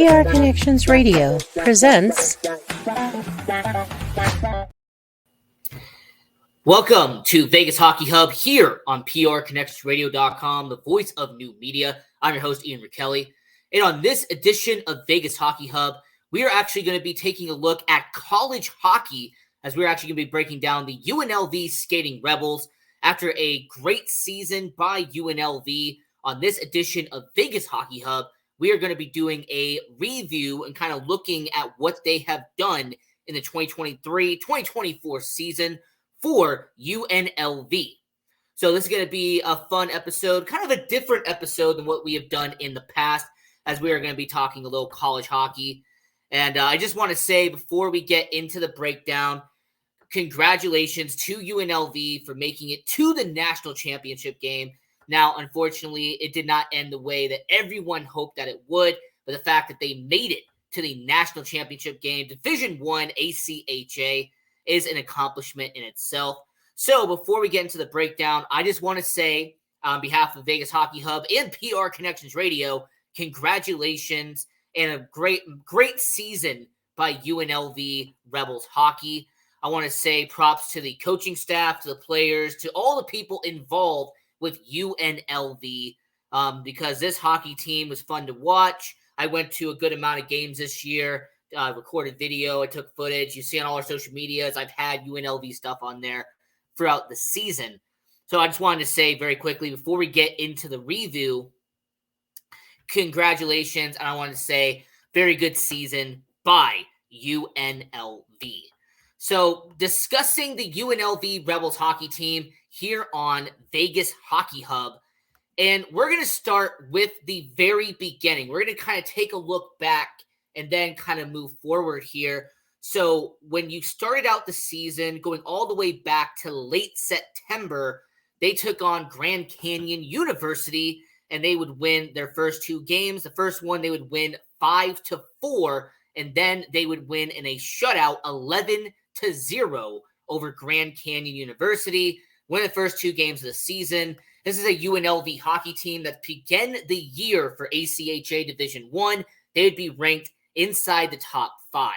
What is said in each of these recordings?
PR Connections Radio presents. Welcome to Vegas Hockey Hub here on PRConnectionsRadio.com, the voice of new media. I'm your host, Ian Rachiele. And on this edition of Vegas Hockey Hub, we are actually going to be taking a look at college hockey, as we're actually going to be breaking down the UNLV Skatin Rebels after a great season by UNLV. On this edition of Vegas Hockey Hub, we are going to be doing a review and kind of looking at what they have done in the 2023-2024 season for UNLV. So this is going to be a fun episode, kind of a different episode than what we have done in the past, as we are going to be talking a little college hockey. And I just want to say, before we get into the breakdown, congratulations to UNLV for making it to the National Championship Game. Now, unfortunately, it did not end the way that everyone hoped that it would, but the fact that they made it to the National Championship Game, Division I ACHA, is an accomplishment in itself. So before we get into the breakdown, I just want to say, on behalf of Vegas Hockey Hub and PR Connections Radio, congratulations and a great season by UNLV Rebels hockey. I want to say props to the coaching staff, to the players, to all the people involved with UNLV, because this hockey team was fun to watch. I went to a good amount of games this year, recorded video, I took footage. You see on all our social medias, I've had UNLV stuff on there throughout the season. So I just wanted to say very quickly, before we get into the review, congratulations, and I want to say very good season by UNLV. So discussing the UNLV Rebels hockey team here on Vegas Hockey Hub, and we're going to start with the very beginning. We're going to kind of take a look back and then kind of move forward here. So when you started out the season, going all the way back to late September, they took on Grand Canyon University, and they would win their first two games. The first one, they would win 5-4, and then they would win in a shutout 11-0 over Grand Canyon University, win the first two games of the season. This is a UNLV hockey team that began the year for ACHA Division I. They would be ranked inside the top 5.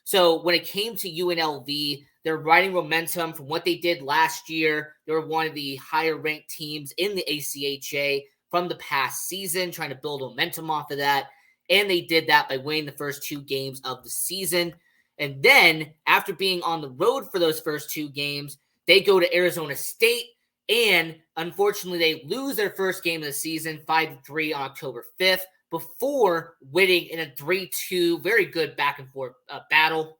So when it came to UNLV, they're riding momentum from what they did last year. They were one of the higher ranked teams in the ACHA from the past season, trying to build momentum off of that. And they did that by winning the first two games of the season. And then after being on the road for those first two games, they go to Arizona State. And unfortunately, they lose their first game of the season, 5-3 on October 5th, before winning in a 3-2, very good back and forth battle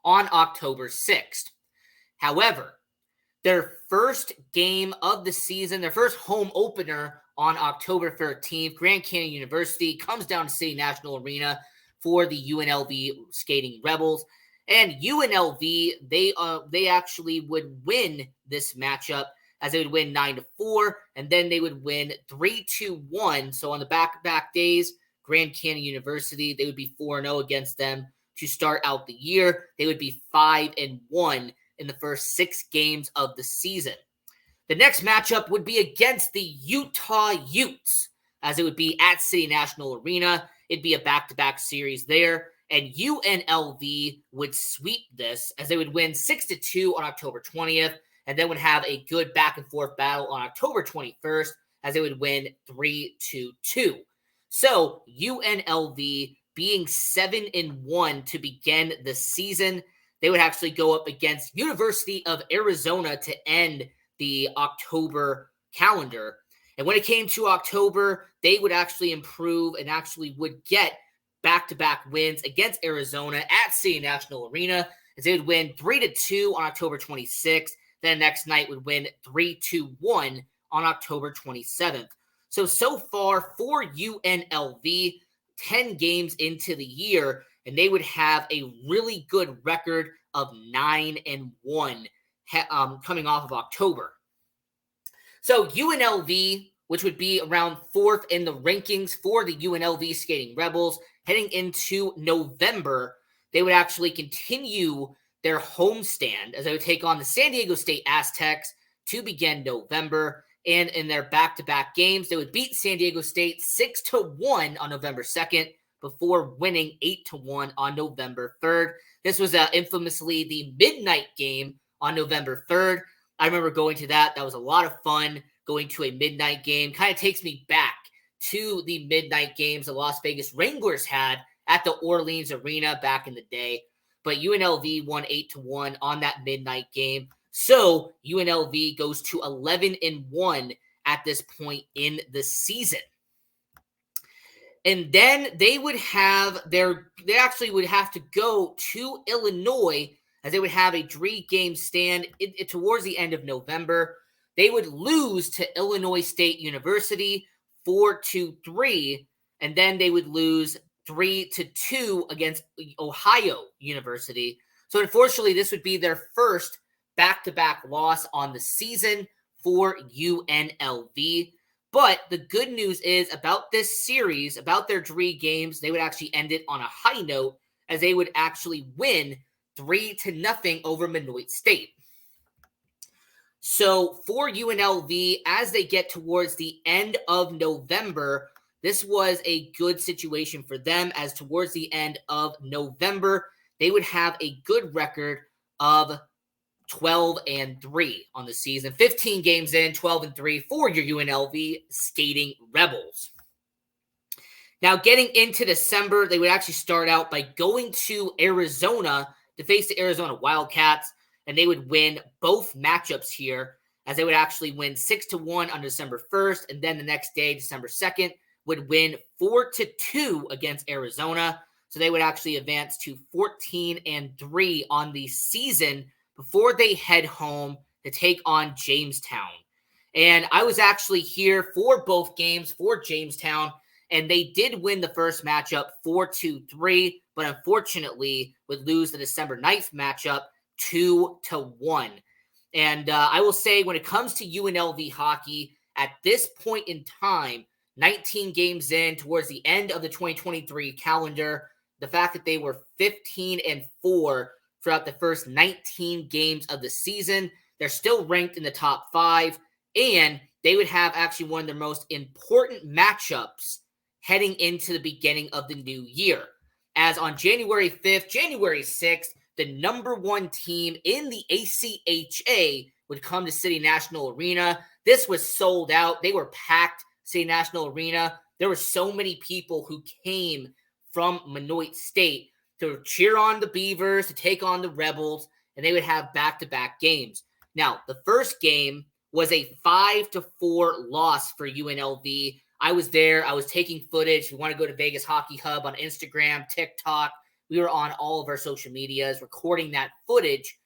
on October 6th. However, their first game of the season, their first home opener on October 13th, Grand Canyon University comes down to City National Arena for the UNLV Skatin Rebels. And UNLV, they actually would win this matchup, as they would win 9-4, and then they would win 3-1. So on the back-to-back days, Grand Canyon University, they would be 4-0 against them to start out the year. They would be 5-1 in the first 6 games of the season. The next matchup would be against the Utah Utes, as it would be at City National Arena. It'd be a back-to-back series there, and UNLV would sweep this, as they would win 6-2 on October 20th, and then would have a good back-and-forth battle on October 21st, as they would win 3-2. So UNLV being 7-1 to begin the season, they would actually go up against University of Arizona to end the October calendar. And when it came to October, they would actually improve and actually would get back-to-back wins against Arizona at City National Arena, as they would win 3-2 on October 26th. Then next night would win 3-1 on October 27th. So far for UNLV, 10 games into the year, and they would have a really good record of 9-1 coming off of October. So UNLV, which would be around 4th in the rankings for the UNLV Skatin Rebels, heading into November, they would actually continue their homestand as they would take on the San Diego State Aztecs to begin November. And in their back-to-back games, they would beat San Diego State 6-1 on November 2nd before winning 8-1 on November 3rd. This was infamously the midnight game on November 3rd. I remember going to that. That was a lot of fun going to a midnight game. Kind of takes me back to the midnight games the Las Vegas Wranglers had at the Orleans Arena back in the day. But UNLV won 8-1 on that midnight game. So UNLV goes to 11-1 at this point in the season. And then they actually would have to go to Illinois, as they would have a 3-game stand towards the end of November. They would lose to Illinois State University 4-3, and then they would lose 3-2 against Ohio University. So unfortunately, this would be their first back-to-back loss on the season for UNLV. But the good news is about this series, about their 3 games, they would actually end it on a high note, as they would actually win 3-0 over Menoit State. So for UNLV, as they get towards the end of November, this was a good situation for them, as towards the end of November, they would have a good record of 12-3 on the season. 15 games in, 12-3 for your UNLV Skatin Rebels. Now, getting into December, they would actually start out by going to Arizona to face the Arizona Wildcats, and they would win both matchups here, as they would actually win 6-1 on December 1st, and then the next day, December 2nd, would win 4-2 against Arizona. So they would actually advance to 14-3 on the season before they head home to take on Jamestown. And I was actually here for both games for Jamestown, and they did win the first matchup 4-3, but unfortunately would lose the December 9th matchup 2-1. And I will say, when it comes to UNLV hockey, at this point in time, 19 games in, towards the end of the 2023 calendar, the fact that they were 15-4 throughout the first 19 games of the season, they're still ranked in the top 5, and they would have actually one of their most important matchups heading into the beginning of the new year. As on January 5th, January 6th, the number 1 team in the ACHA would come to City National Arena. This was sold out. They were packed, City National Arena. There were so many people who came from Menoit State to cheer on the Beavers, to take on the Rebels, and they would have back-to-back games. Now, the first game was a 5-4 loss for UNLV. I was there. I was taking footage. If you want to go to Vegas Hockey Hub on Instagram, TikTok, we were on all of our social medias recording that footage.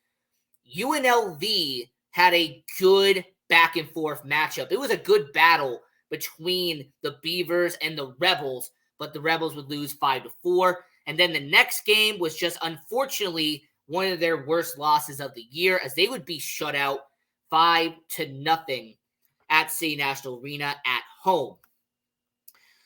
UNLV had a good back-and-forth matchup. It was a good battle between the Beavers and the Rebels, but the Rebels would lose 5-4. And then the next game was just, unfortunately, one of their worst losses of the year, as they would be shut out 5-0 at City National Arena at home.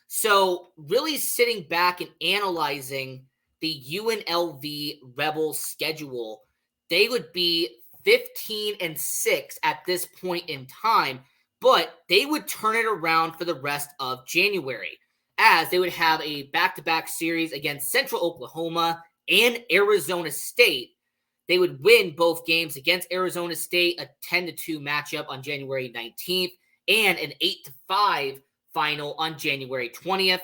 So really sitting back and analyzing the UNLV Rebels schedule, they would be 15-6 at this point in time, but they would turn it around for the rest of January, as they would have a back-to-back series against Central Oklahoma and Arizona State. They would win both games against Arizona State, a 10-2 matchup on January 19th, and an 8-5 final on January 20th.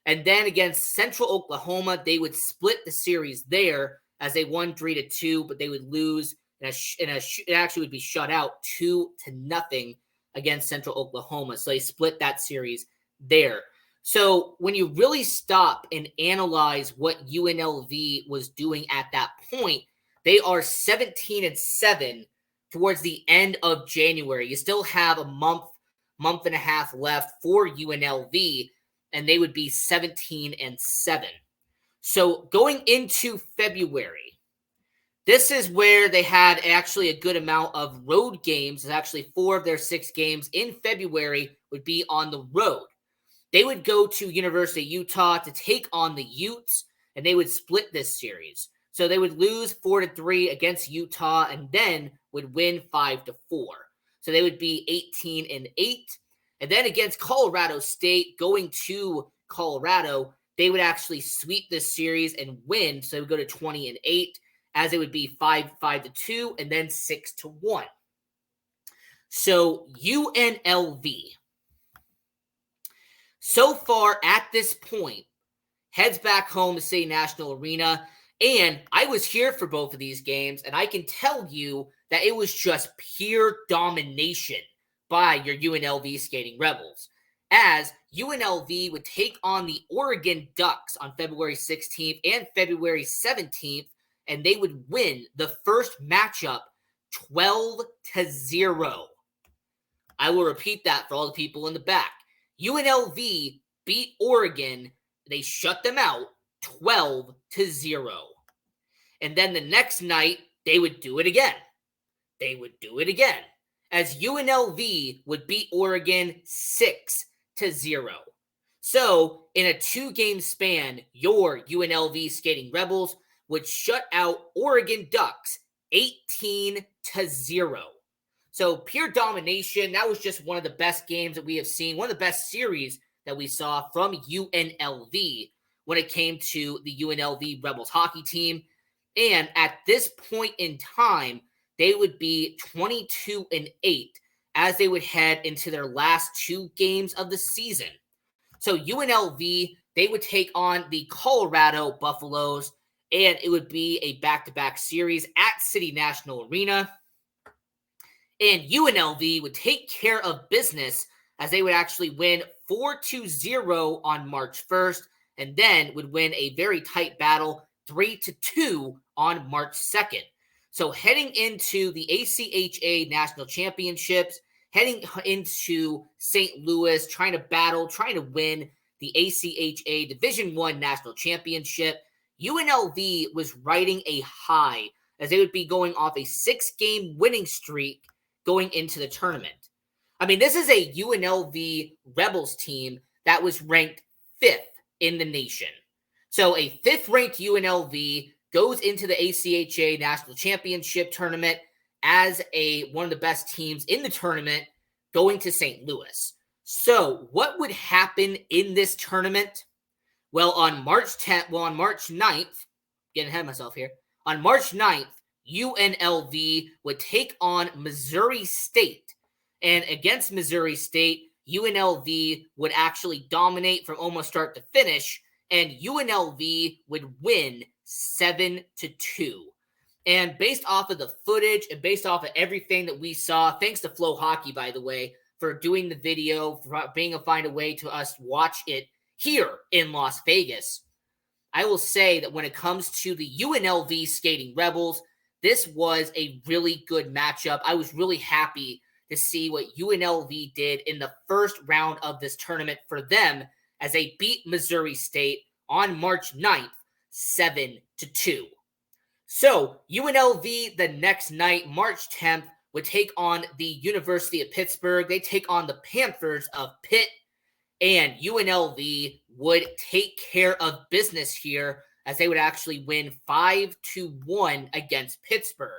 And then against Central Oklahoma, they would split the series there, as they won 3-2, but they would lose, it actually would be shut out 2-0 against Central Oklahoma. So they split that series there. So when you really stop and analyze what UNLV was doing at that point, they are 17-7 towards the end of January. You still have a month and a half left for UNLV, and they would be 17-7. So going into February, this is where they had actually a good amount of road games. Actually, 4 of their 6 games in February would be on the road. They would go to University of Utah to take on the Utes, and they would split this series. So they would lose 4-3 against Utah, and then would win 5-4. So they would be 18-8. And then against Colorado State, going to Colorado, they would actually sweep this series and win. So they would go to 20-8, as it would be 5-2, and then 6-1. So UNLV, so far at this point, heads back home to State National Arena. And I was here for both of these games, and I can tell you that it was just pure domination by your UNLV Skatin Rebels, as UNLV would take on the Oregon Ducks on February 16th and February 17th, and they would win the first matchup 12-0. I will repeat that for all the people in the back. UNLV beat Oregon. They shut them out 12-0. And then the next night, they would do it again. As UNLV would beat Oregon 6-0. So, in a 2-game span, your UNLV Skatin Rebels would shut out Oregon Ducks 18-0. So, pure domination. That was just one of the best games that we have seen, one of the best series that we saw from UNLV when it came to the UNLV Rebels hockey team. And at this point in time, they would be 22-8 as they would head into their last 2 games of the season. So UNLV, they would take on the Colorado Buffaloes, and it would be a back-to-back series at City National Arena. And UNLV would take care of business as they would actually win 4-0 on March 1st, and then would win a very tight battle 3-2 on March 2nd. So heading into the ACHA National Championships, heading into St. Louis, trying to win the ACHA Division I National Championship, UNLV was riding a high as they would be going off a 6-game winning streak going into the tournament. I mean, this is a UNLV Rebels team that was ranked 5th in the nation. So a 5th-ranked UNLV goes into the ACHA National Championship Tournament as one of the best teams in the tournament going to St. Louis. So what would happen in this tournament? Well, on March 9th, getting ahead of myself here, on March 9th, UNLV would take on Missouri State. And against Missouri State, UNLV would actually dominate from almost start to finish, and UNLV would win 7-2. And based off of the footage and based off of everything that we saw, thanks to Flow Hockey, by the way, for doing the video, for find a way to us watch it here in Las Vegas, I will say that when it comes to the UNLV Skatin Rebels, this was a really good matchup. I was really happy to see what UNLV did in the first round of this tournament for them as they beat Missouri State on March 9th, 7-2. So UNLV the next night, March 10th, would take on the University of Pittsburgh. They take on the Panthers of Pitt, and UNLV would take care of business here as they would actually win 5-1 against Pittsburgh.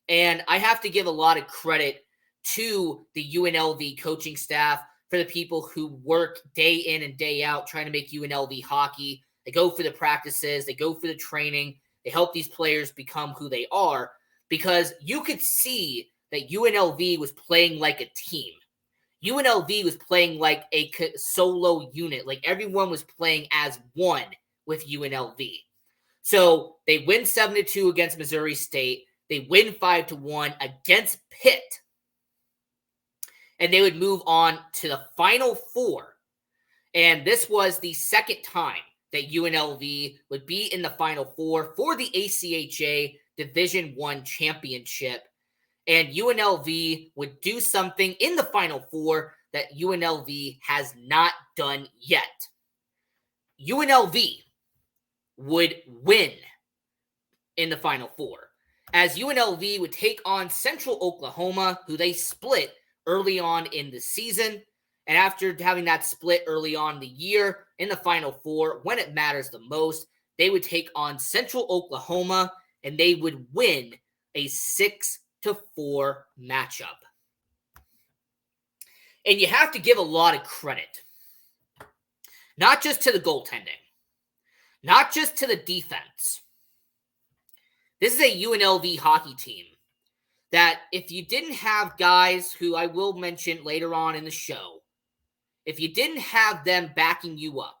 And I have to give a lot of credit to the UNLV coaching staff for the people who work day in and day out trying to make UNLV hockey. They go for the practices, they go for the training, they help these players become who they are, because you could see that UNLV was playing like a team. UNLV was playing like a solo unit, like everyone was playing as one with UNLV. So they win 7-2 against Missouri State. They win 5-1 against Pitt. And they would move on to the Final Four. And this was the second time that UNLV would be in the Final Four for the ACHA Division I Championship. And UNLV would do something in the Final Four that UNLV has not done yet. UNLV would win in the Final Four, as UNLV would take on Central Oklahoma, who they split early on in the season. And after having that split early on in the year, in the Final Four, when it matters the most, they would take on Central Oklahoma, and they would win a 6-4 matchup. And you have to give a lot of credit, not just to the goaltending, not just to the defense. This is a UNLV hockey team that if you didn't have guys who I will mention later on in the show, if you didn't have them backing you up,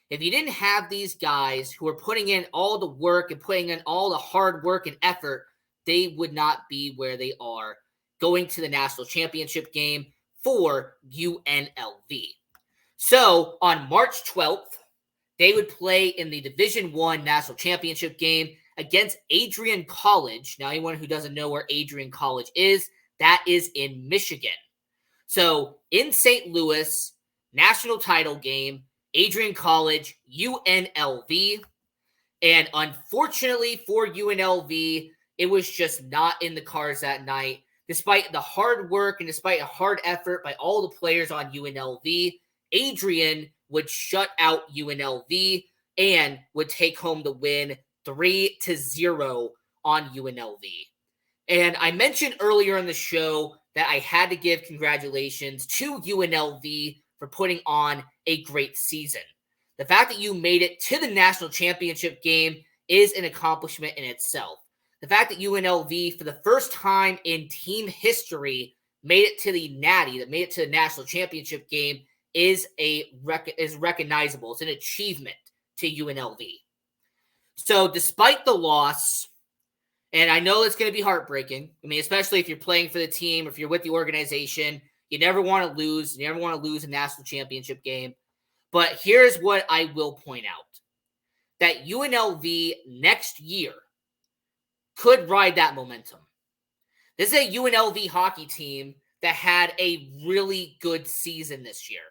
if you didn't have these guys who are putting in all the work and putting in all the hard work and effort, they would not be where they are going to the national championship game for UNLV. So on March 12th, they would play in the Division I national championship game against Adrian College. Now, anyone who doesn't know where Adrian College is, that is in Michigan. So in St. Louis, national title game, Adrian College, UNLV. And unfortunately for UNLV, it was just not in the cards that night. Despite the hard work and despite a hard effort by all the players on UNLV, Adrian would shut out UNLV and would take home the win 3-0 on UNLV. And I mentioned earlier in the show that I had to give congratulations to UNLV for putting on a great season. The fact that you made it to the national championship game is an accomplishment in itself. The fact that UNLV, for the first time in team history, made it to the Natty, that made it to the national championship game, is recognizable. It's an achievement to UNLV. So despite the loss, and I know it's going to be heartbreaking. I mean, especially if you're playing for the team, or if you're with the organization, you never want to lose. You never want to lose a national championship game. But here's what I will point out. That UNLV next year could ride that momentum. This is a UNLV hockey team that had a really good season this year.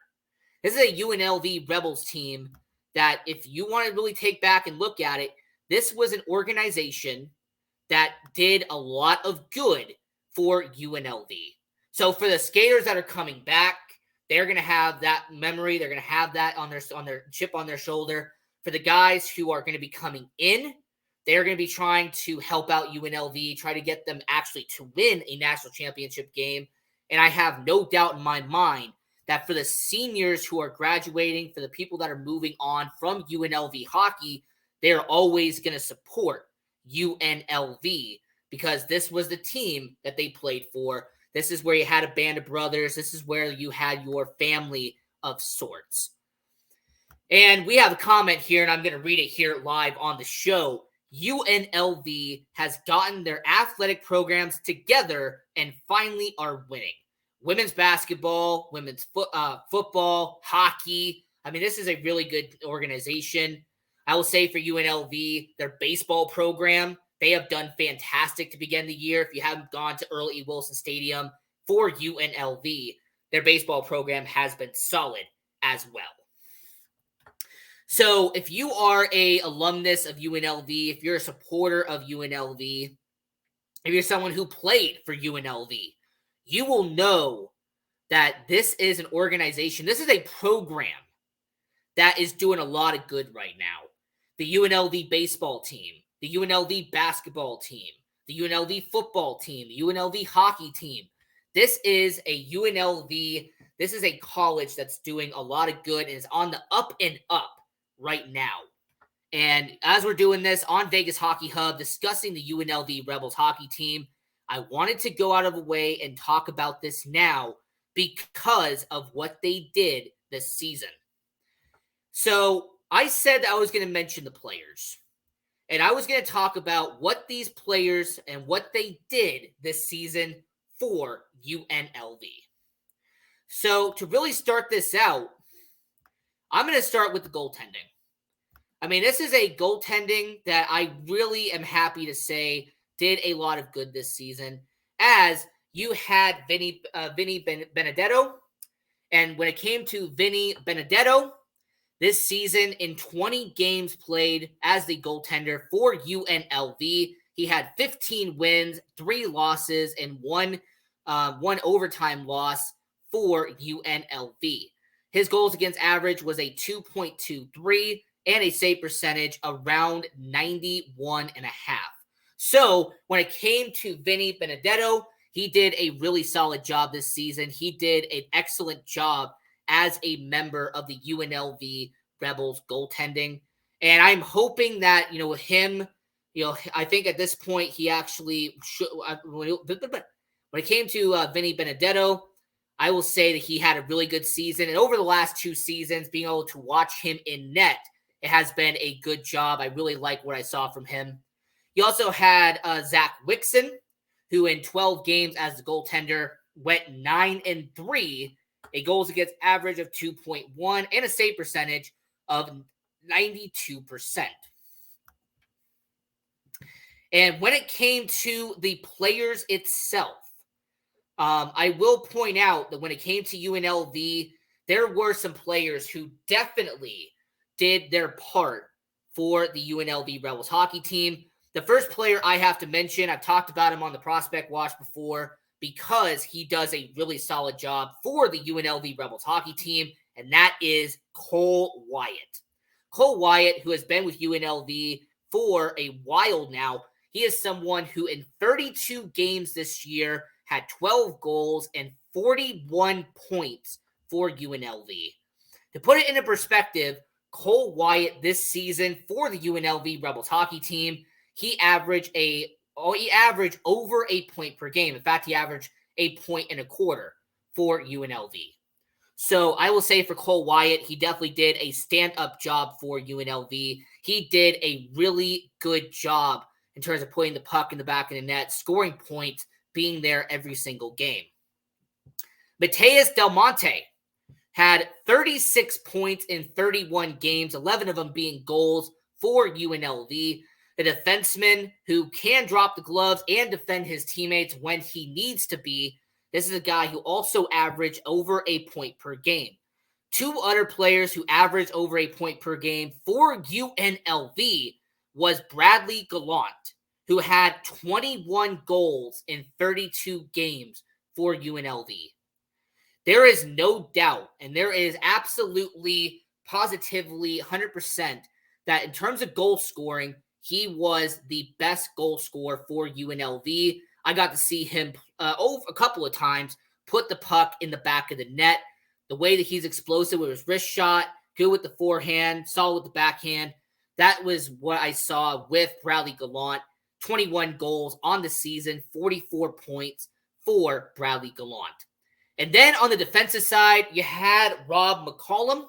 This is a UNLV Rebels team that, if you want to really take back and look at it, this was an organization that did a lot of good for UNLV. So for the skaters that are coming back, they're going to have that memory. They're going to have that on their chip on their shoulder. For the guys who are going to be coming in, they're going to be trying to help out UNLV, try to get them actually to win a national championship game. And I have no doubt in my mind that for the seniors who are graduating, for the people that are moving on from UNLV hockey, they're always going to support UNLV because this was the team that they played for. This is where you had a band of brothers. This is where you had your family of sorts. And we have a comment here, and I'm going to read it here live on the show. UNLV has gotten their athletic programs together and finally are winning. Women's basketball, women's football, hockey. I mean, this is a really good organization. I will say for UNLV, their baseball program, they have done fantastic to begin the year. If you haven't gone to Earl E. Wilson Stadium for UNLV, their baseball program has been solid as well. So if you are a alumnus of UNLV, if you're a supporter of UNLV, if you're someone who played for UNLV, you will know that this is an organization, this is a program that is doing a lot of good right now. The UNLV baseball team, the UNLV basketball team, the UNLV football team, the UNLV hockey team. This is a UNLV, this is a college that's doing a lot of good and is on the up and up right now. And as we're doing this on Vegas Hockey Hub, discussing the UNLV Rebels hockey team, I wanted to go out of the way and talk about this now because of what they did this season. So I said that I was going to mention the players. And I was going to talk about what these players and what they did this season for UNLV. So to really start this out, I'm going to start with the goaltending. I mean, this is a goaltending that I really am happy to say did a lot of good this season, as you had Vinny Benedetto. And when it came to Vinny Benedetto, this season in 20 games played as the goaltender for UNLV, he had 15 wins, 3 losses, and one overtime loss for UNLV. His goals against average was a 2.23 and a save percentage around 91.5. So when it came to Vinny Benedetto, he did a really solid job this season. He did an excellent job as a member of the UNLV Rebels goaltending. And I'm hoping that, with him, I think at this point he actually should. When it came to Vinny Benedetto, I will say that he had a really good season. And over the last 2 seasons, being able to watch him in net, it has been a good job. I really like what I saw from him. You also had Zach Wixon, who in 12 games as the goaltender went 9-3, a goals against average of 2.1, and a save percentage of 92%. And when it came to the players itself, I will point out that when it came to UNLV, there were some players who definitely did their part for the UNLV Rebels hockey team. The first player I have to mention, I've talked about him on the Prospect Watch before because he does a really solid job for the UNLV Rebels hockey team, and that is Cole Wyatt. Cole Wyatt, who has been with UNLV for a while now, he is someone who in 32 games this year had 12 goals and 41 points for UNLV. To put it into perspective, Cole Wyatt this season for the UNLV Rebels hockey team, he averaged over a point per game. In fact, he averaged 1.25 points for UNLV. So I will say for Cole Wyatt, he definitely did a stand-up job for UNLV. He did a really good job in terms of putting the puck in the back of the net, scoring points, being there every single game. Mateus Del Monte had 36 points in 31 games, 11 of them being goals for UNLV. A defenseman who can drop the gloves and defend his teammates when he needs to be. This is a guy who also averaged over 1 point per game. 2 other players who averaged over 1 point per game for UNLV was Bradley Gallant, who had 21 goals in 32 games for UNLV. There is no doubt, and there is absolutely, positively, 100% that in terms of goal scoring, he was the best goal scorer for UNLV. I got to see him a couple of times put the puck in the back of the net. The way that he's explosive with his wrist shot, good with the forehand, solid with the backhand. That was what I saw with Bradley Gallant. 21 goals on the season, 44 points for Bradley Gallant. And then on the defensive side, you had Rob McCollum,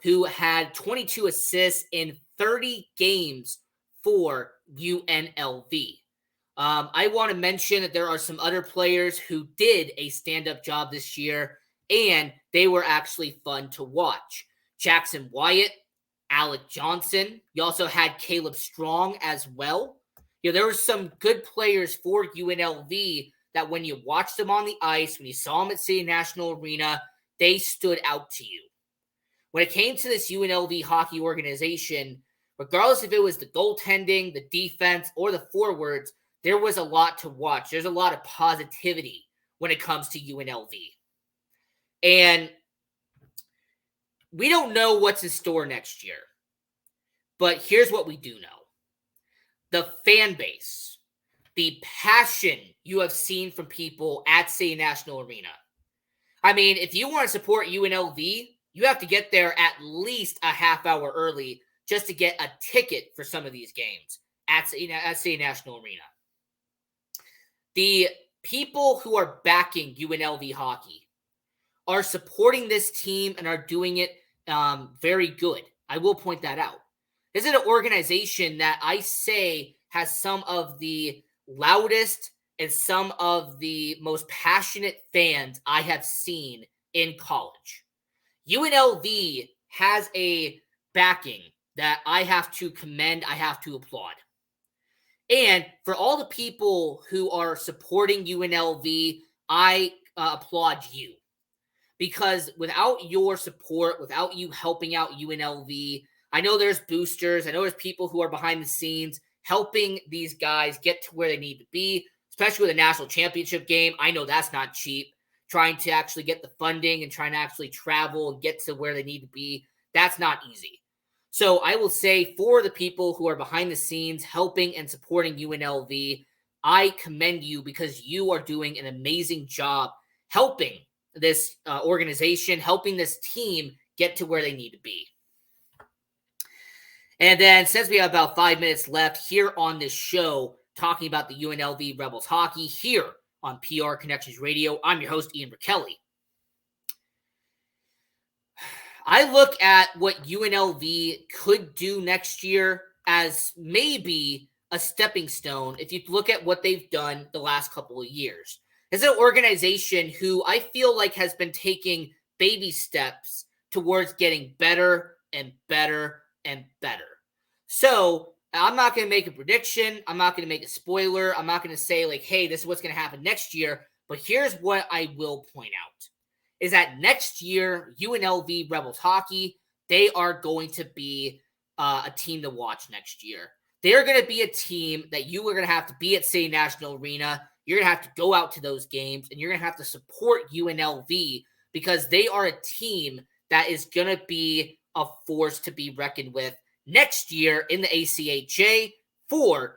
who had 22 assists in 30 games for UNLV. I want to mention that there are some other players who did a stand-up job this year, and they were actually fun to watch. Jackson Wyatt, Alec Johnson. You also had Caleb Strong as well. There were some good players for UNLV that when you watched them on the ice, when you saw them at City National Arena, they stood out to you. When it came to this UNLV hockey organization, regardless if it was the goaltending, the defense, or the forwards, there was a lot to watch. There's a lot of positivity when it comes to UNLV. And we don't know what's in store next year. But here's what we do know. The fan base, the passion you have seen from people at City National Arena. I mean, if you want to support UNLV, you have to get there at least a half hour early just to get a ticket for some of these games at City National Arena. The people who are backing UNLV hockey are supporting this team and are doing it very good. I will point that out. This is an organization that I say has some of the loudest and some of the most passionate fans I have seen in college. UNLV has a backing that I have to commend, I have to applaud. And for all the people who are supporting UNLV, I applaud you. Because without your support, without you helping out UNLV, I know there's boosters, I know there's people who are behind the scenes helping these guys get to where they need to be, especially with a national championship game. I know that's not cheap. Trying to actually get the funding and trying to actually travel and get to where they need to be, that's not easy. So I will say for the people who are behind the scenes helping and supporting UNLV, I commend you because you are doing an amazing job helping this organization, helping this team get to where they need to be. And then since we have about 5 minutes left here on this show, talking about the UNLV Rebels hockey here on PR Connections Radio, I'm your host, Ian Rachiele. I look at what UNLV could do next year as maybe a stepping stone if you look at what they've done the last couple of years. It's an organization who I feel like has been taking baby steps towards getting better and better and better. So I'm not going to make a prediction. I'm not going to make a spoiler. I'm not going to say like, hey, this is what's going to happen next year. But here's what I will point out is that next year, UNLV Rebels hockey, they are going to be a team to watch next year. They're going to be a team that you are going to have to be at Skatin National Arena. You're going to have to go out to those games, and you're going to have to support UNLV because they are a team that is going to be a force to be reckoned with next year in the ACHA for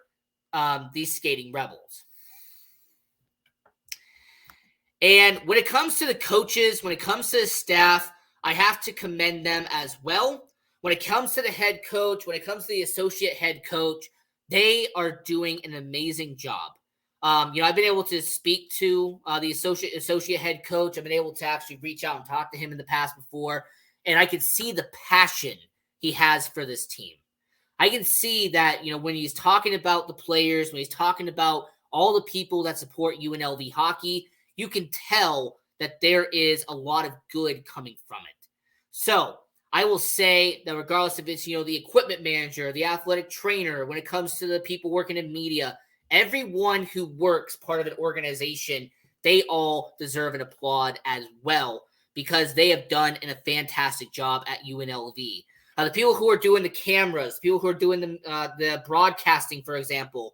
these Skatin Rebels. And when it comes to the coaches, when it comes to the staff, I have to commend them as well. When it comes to the head coach, when it comes to the associate head coach, they are doing an amazing job. I've been able to speak to the associate head coach. I've been able to actually reach out and talk to him in the past before, and I can see the passion he has for this team. I can see that, when he's talking about the players, when he's talking about all the people that support UNLV hockey, you can tell that there is a lot of good coming from it. So I will say that regardless if it's, the equipment manager, the athletic trainer, when it comes to the people working in media, everyone who works part of an organization, they all deserve an applaud as well because they have done a fantastic job at UNLV. The people who are doing the cameras, people who are doing the broadcasting, for example,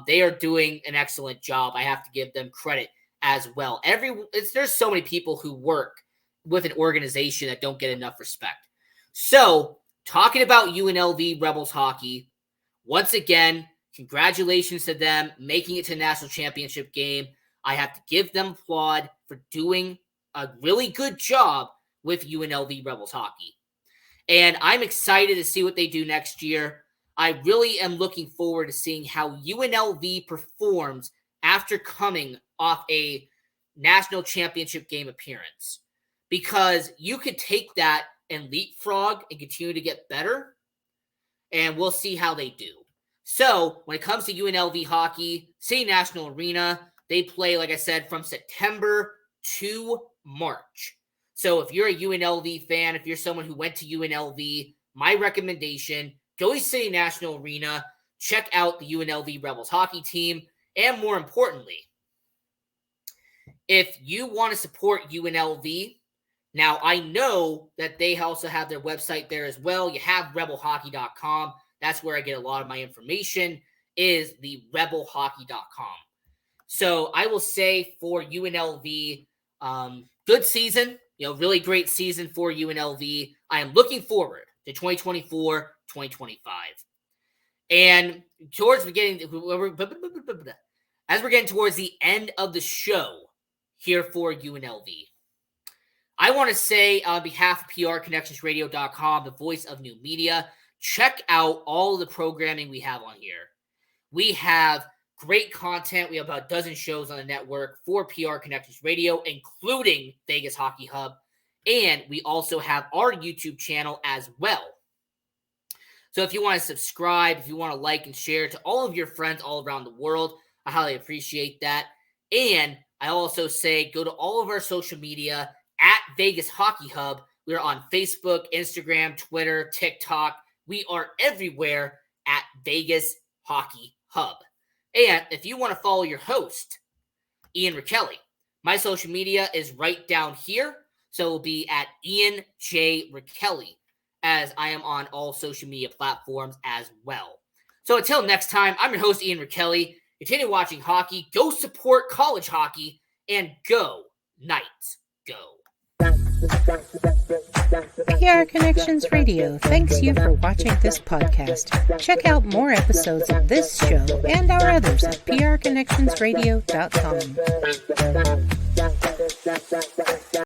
they are doing an excellent job. I have to give them credit as well. There's so many people who work with an organization that don't get enough respect. So, talking about UNLV Rebels hockey, once again, congratulations to them making it to the National Championship Game. I have to give them applaud for doing a really good job with UNLV Rebels hockey. And I'm excited to see what they do next year. I really am looking forward to seeing how UNLV performs after coming off a National Championship Game appearance. Because you could take that and leapfrog and continue to get better, and we'll see how they do. So, when it comes to UNLV hockey, Skatin National Arena, they play, like I said, from September to March. So, if you're a UNLV fan, if you're someone who went to UNLV, my recommendation, go to Skatin National Arena, check out the UNLV Rebels hockey team, and more importantly, if you want to support UNLV, now I know that they also have their website there as well. You have rebelhockey.com. That's where I get a lot of my information, is the rebelhockey.com. So I will say for UNLV, good season, really great season for UNLV. I am looking forward to 2024, 2025. And as we're getting towards the end of the show here for UNLV, I want to say on behalf of PRConnectionsRadio.com, the voice of new media, check out all of the programming we have on here. We have great content. We have about a dozen shows on the network for PR Connections Radio, including Vegas Hockey Hub. And we also have our YouTube channel as well. So if you want to subscribe, if you want to like and share to all of your friends all around the world, I highly appreciate that. And I also say go to all of our social media at Vegas Hockey Hub. We're on Facebook, Instagram, Twitter, TikTok. We are everywhere at Vegas Hockey Hub. And if you want to follow your host, Ian Rachiele, my social media is right down here. So it will be at Ian J. Rachiele, as I am on all social media platforms as well. So until next time, I'm your host, Ian Rachiele. Continue watching hockey, go support college hockey, and go Knights, go. PR Connections Radio thanks you for watching this podcast. Check out more episodes of this show and our others at prconnectionsradio.com.